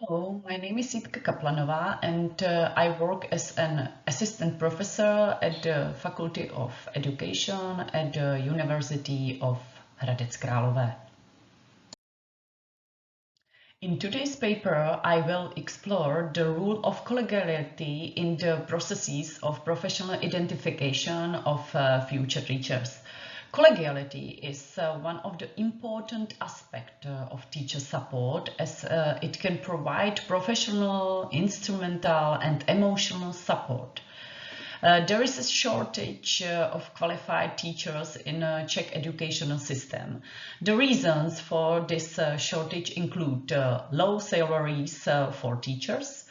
Hello, my name is Jitka Kaplanová and I work as an assistant professor at the Faculty of Education at the University of Hradec Králové. In today's paper, I will explore the role of collegiality in the processes of professional identification of future teachers. Collegiality is one of the important aspects of teacher support as it can provide professional, instrumental and emotional support. There is a shortage of qualified teachers in the Czech educational system. The reasons for this shortage include low salaries for teachers,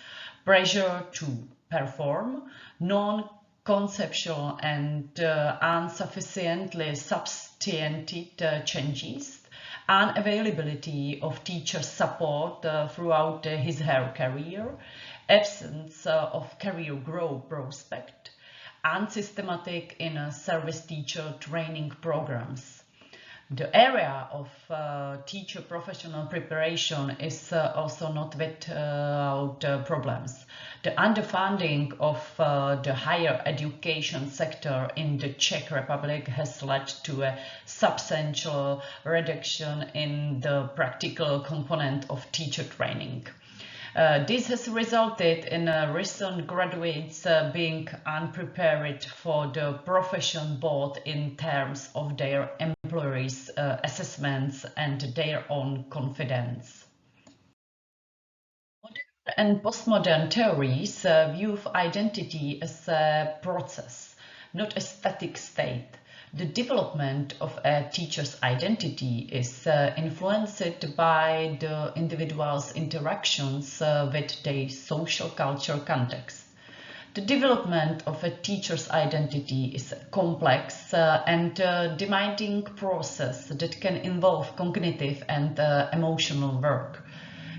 pressure to perform, non-conceptual and insufficiently substantiated changes, unavailability of teacher support throughout his/her career, absence of career growth prospect, unsystematic in service teacher training programs. The area of teacher professional preparation is also not without problems. The underfunding of the higher education sector in the Czech Republic has led to a substantial reduction in the practical component of teacher training. This has resulted in recent graduates being unprepared for the profession both in terms of their employers' assessments and their own confidence. Modern and postmodern theories view identity as a process, not a static state. The development of a teacher's identity is influenced by the individual's interactions with their social culture context. The development of a teacher's identity is a complex and demanding process that can involve cognitive and emotional work.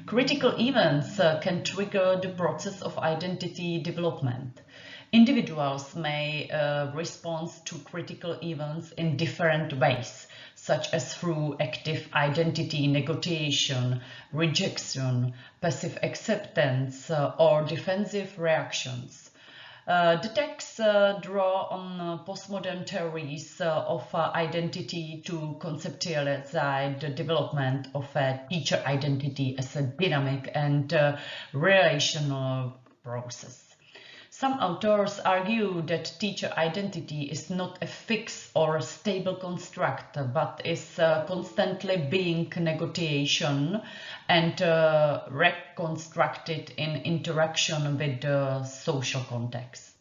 Critical events can trigger the process of identity development. Individuals may respond to critical events in different ways, such as through active identity negotiation, rejection, passive acceptance, or defensive reactions. The texts draw on postmodern theories of identity to conceptualize the development of a teacher identity as a dynamic and relational process. Some authors argue that teacher identity is not a fixed or stable construct, but is constantly being negotiation and reconstructed in interaction with the social context.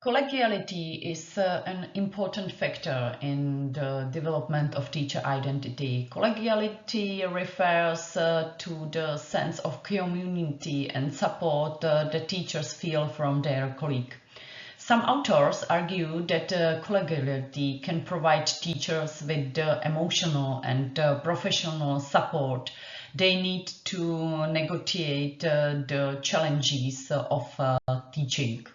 Collegiality is an important factor in the development of teacher identity. Collegiality refers to the sense of community and support the teachers feel from their colleague. Some authors argue that collegiality can provide teachers with the emotional and professional support they need to negotiate the challenges of teaching.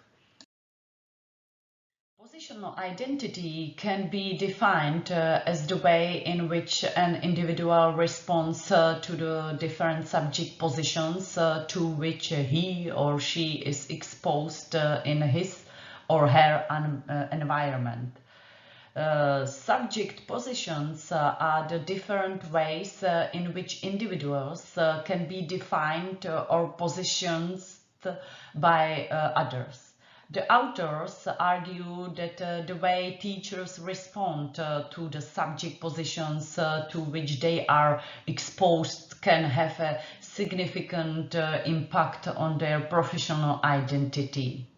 Positional identity can be defined as the way in which an individual responds to the different subject positions to which he or she is exposed in his or her environment. Subject positions are the different ways in which individuals can be defined or positioned by others. The authors argue that the way teachers respond to the subject positions to which they are exposed can have a significant impact on their professional identity.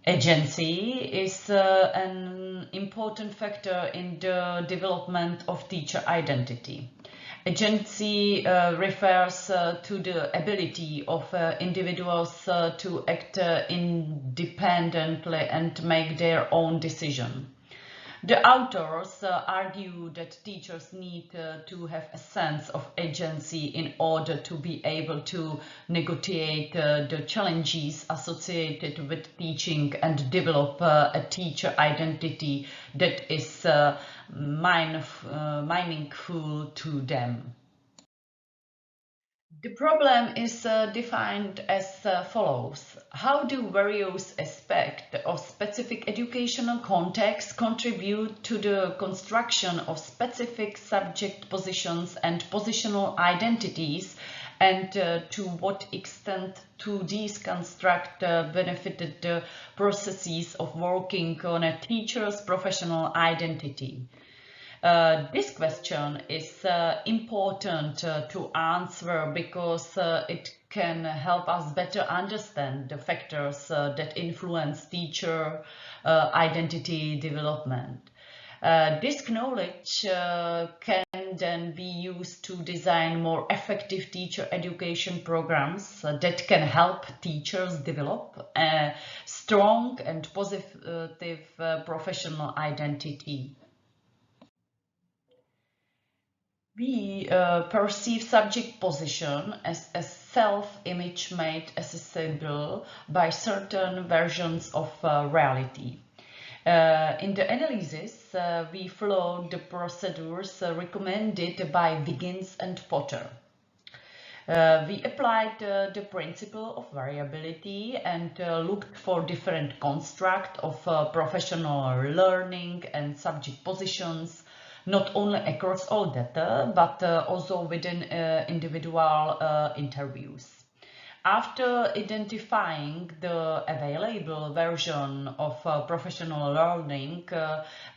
Agency is an important factor in the development of teacher identity. Agency refers to the ability of individuals to act independently and make their own decision. The authors argue that teachers need to have a sense of agency in order to be able to negotiate the challenges associated with teaching and develop a teacher identity that is meaningful to them. The problem is defined as follows. How do various aspects of specific educational context contribute to the construction of specific subject positions and positional identities, and to what extent do these construct benefited the processes of working on a teacher's professional identity? This question is important to answer because it can help us better understand the factors that influence teacher identity development. This knowledge can then be used to design more effective teacher education programs that can help teachers develop a strong and positive professional identity. We perceive subject position as a self-image made accessible by certain versions of reality. In the analysis, we followed the procedures recommended by Wiggins and Potter. We applied the principle of variability and looked for different constructs of professional learning and subject positions, not only across all data, but also within individual interviews. After identifying the available version of professional learning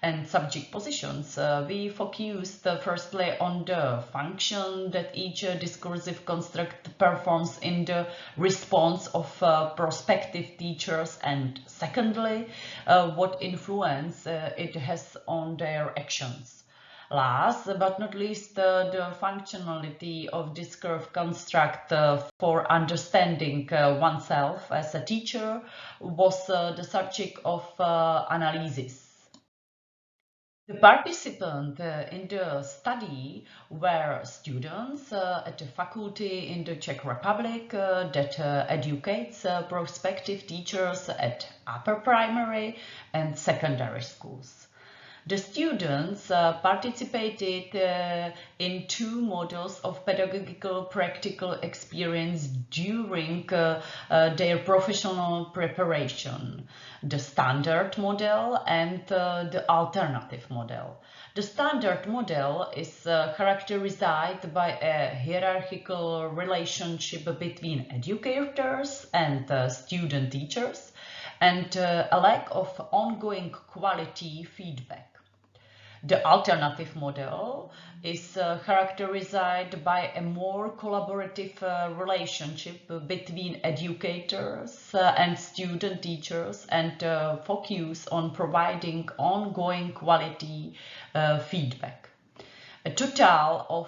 and subject positions, we focused firstly on the function that each discursive construct performs in the response of prospective teachers, and secondly, what influence it has on their actions. Last but not least, the functionality of this curve construct for understanding oneself as a teacher was the subject of analysis. The participants in the study were students at a faculty in the Czech Republic that educates prospective teachers at upper primary and secondary schools. The students participated in two models of pedagogical practical experience during their professional preparation: the standard model and the alternative model. The standard model is characterized by a hierarchical relationship between educators and student teachers, and a lack of ongoing quality feedback. The alternative model is characterized by a more collaborative relationship between educators and student teachers, and focus on providing ongoing quality feedback. A total of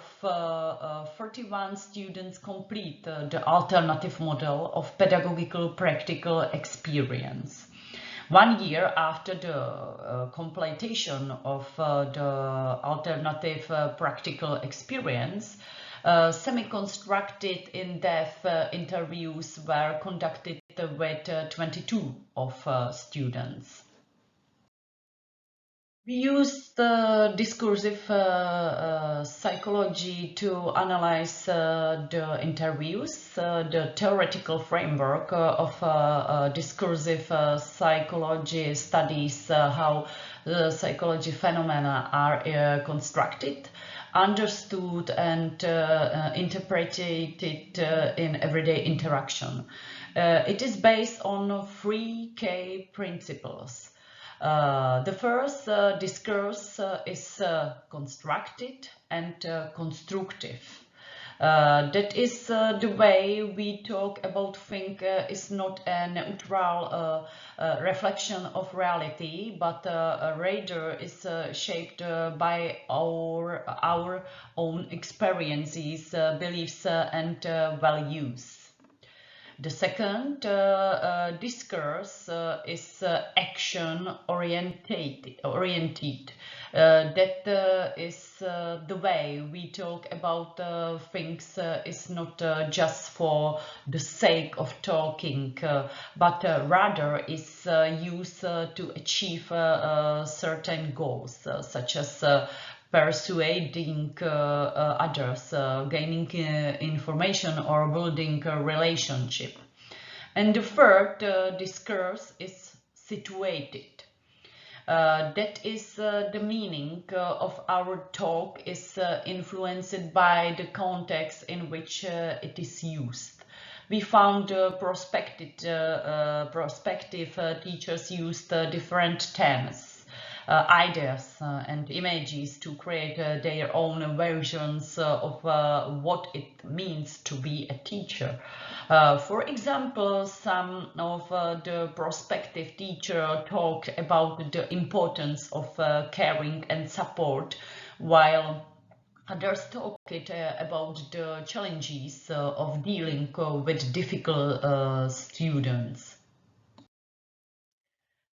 41 students complete the alternative model of pedagogical practical experience. 1 year after the completion of the alternative practical experience, semi-constructed in-depth interviews were conducted with 22 of students. We used discursive psychology to analyze the interviews. The theoretical framework of discursive psychology studies how the psychology phenomena are constructed, understood, and interpreted in everyday interaction. It is based on 3 key principles. The first discourse is constructed and constructive. That is the way we talk about things is not a neutral reflection of reality, but rather is shaped by our own experiences, beliefs, and values. The second discourse is action-oriented. That is the way we talk about things is not just for the sake of talking, but rather is used to achieve certain goals, such as persuading others, gaining information, or building a relationship. And the third discourse is situated. That is the meaning of our talk is influenced by the context in which it is used. We found prospective teachers used different themes, ideas and images to create their own versions of what it means to be a teacher. For example, some of the prospective teachers talk about the importance of caring and support, while others talk about the challenges of dealing with difficult students.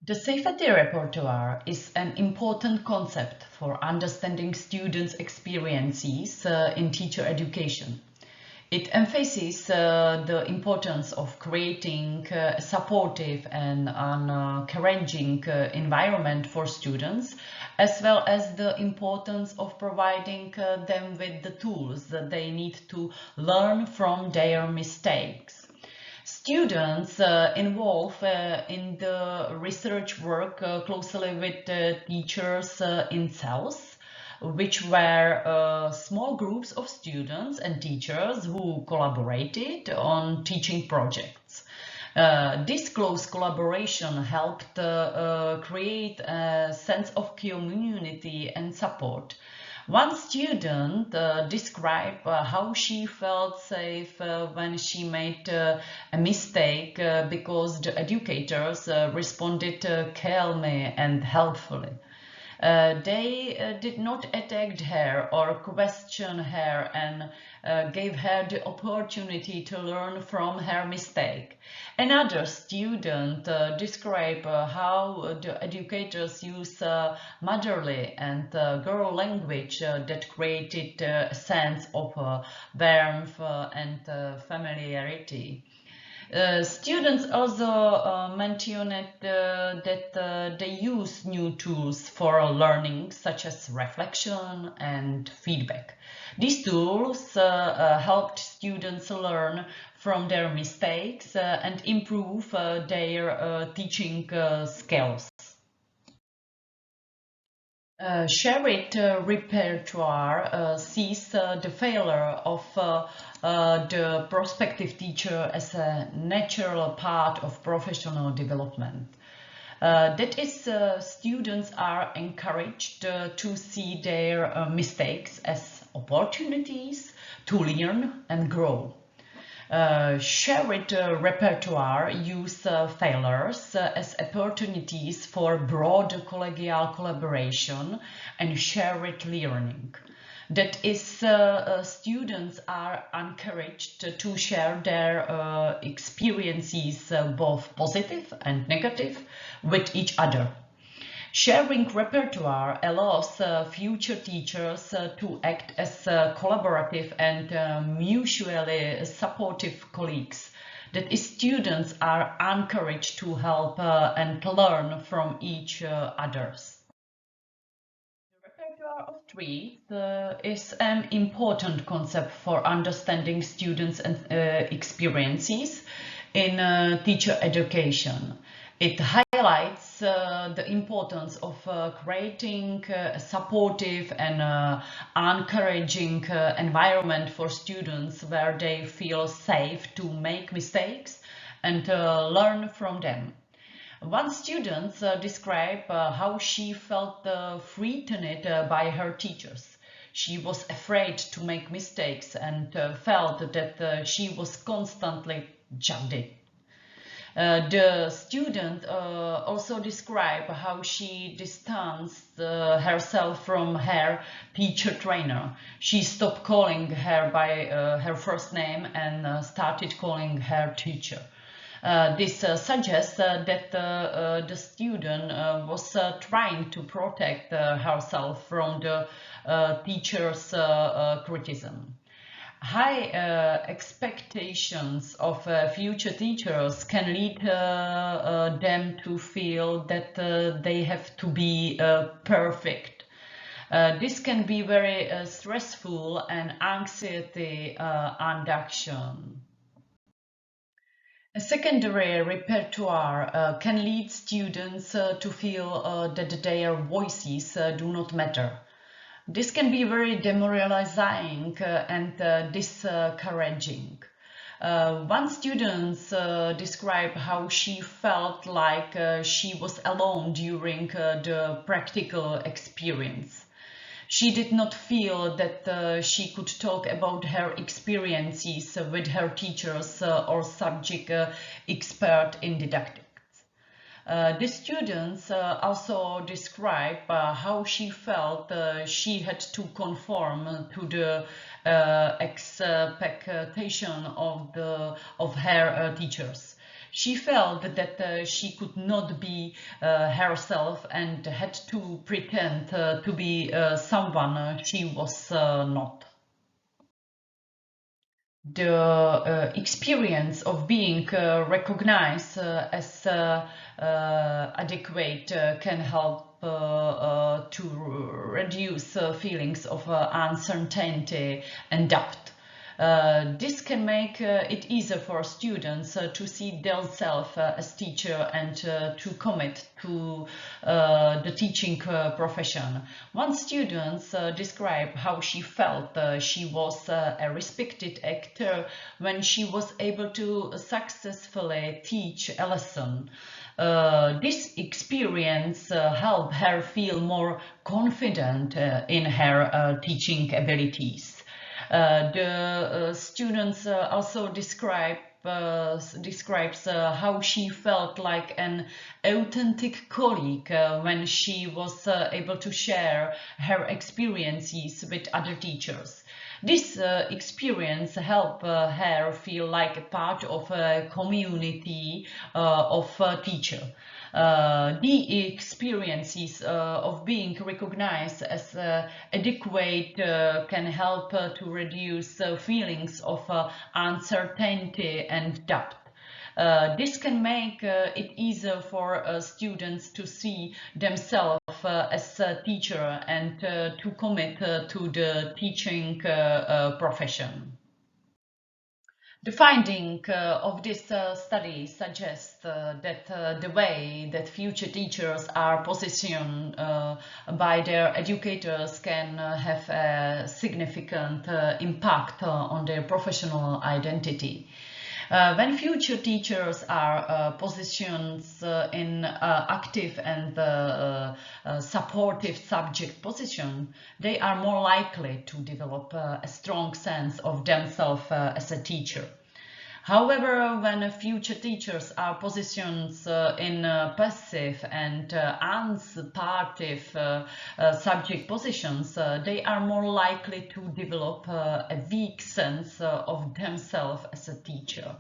The safety repertoire is an important concept for understanding students' experiences in teacher education. It emphasizes the importance of creating a supportive and encouraging environment for students, as well as the importance of providing them with the tools that they need to learn from their mistakes. Students involved in the research work closely with teachers in cells, which were small groups of students and teachers who collaborated on teaching projects. This close collaboration helped create a sense of community and support. One student described how she felt safe when she made a mistake because the educators responded calmly and helpfully. They did not attack her or question her and gave her the opportunity to learn from her mistake. Another student described how the educators use motherly and girl language that created a sense of warmth and familiarity. Students also mentioned that they use new tools for learning, such as reflection and feedback. These tools helped students learn from their mistakes and improve their teaching skills. Shared repertoire sees the failure of the prospective teacher as a natural part of professional development. That is, students are encouraged to see their mistakes as opportunities to learn and grow. Shared repertoire use failures as opportunities for broad collegial collaboration and shared learning. That is, students are encouraged to share their experiences, both positive and negative, with each other. Sharing repertoire allows future teachers to act as collaborative and mutually supportive colleagues. That is, students are encouraged to help and learn from each others. The repertoire of three is an important concept for understanding students and experiences in teacher education. It highlights the importance of creating a supportive and encouraging environment for students where they feel safe to make mistakes and learn from them. One student described how she felt threatened by her teachers. She was afraid to make mistakes and felt that she was constantly judged. The student also described how she distanced herself from her teacher trainer. She stopped calling her by her first name and started calling her teacher. This suggests that the student was trying to protect herself from the teacher's criticism. High expectations of future teachers can lead them to feel that they have to be perfect. This can be very stressful and anxiety induction. A secondary repertoire can lead students to feel that their voices do not matter. This can be very demoralizing and discouraging. One student described how she felt like she was alone during the practical experience. She did not feel that she could talk about her experiences with her teachers or subject expert in didactics. The students also describe how she felt she had to conform to the expectation of her teachers. She felt that she could not be herself and had to pretend to be someone she was not. The experience of being recognized as adequate can help to reduce feelings of uncertainty and doubt. This can make it easier for students to see themselves as teacher and to commit to the teaching profession. One student described how she felt she was a respected actor when she was able to successfully teach a lesson. This experience helped her feel more confident in her teaching abilities. The students also describes how she felt like an authentic colleague when she was able to share her experiences with other teachers. This experience helped her feel like a part of a community of teachers. The experiences of being recognized as adequate can help to reduce feelings of uncertainty and doubt. This can make it easier for students to see themselves as a teacher and to commit to the teaching profession. The finding of this study suggests that the way that future teachers are positioned by their educators can have a significant impact on their professional identity. When future teachers are positioned in active and supportive subject position, they are more likely to develop a strong sense of themselves as a teacher. However, when future teachers are positioned in passive and unsupportive subject positions, they are more likely to develop a weak sense of themselves as a teacher.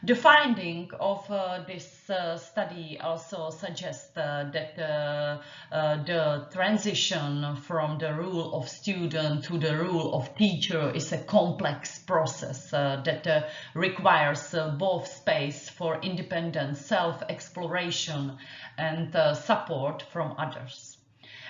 The finding of this study also suggests that the transition from the role of student to the role of teacher is a complex process that requires both space for independent self-exploration and support from others.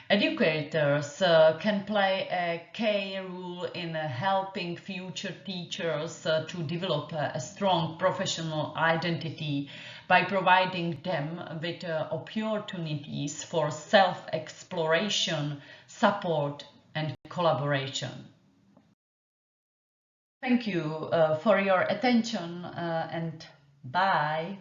Educators can play a key role in helping future teachers to develop a strong professional identity by providing them with opportunities for self-exploration, support and collaboration. Thank you for your attention and bye.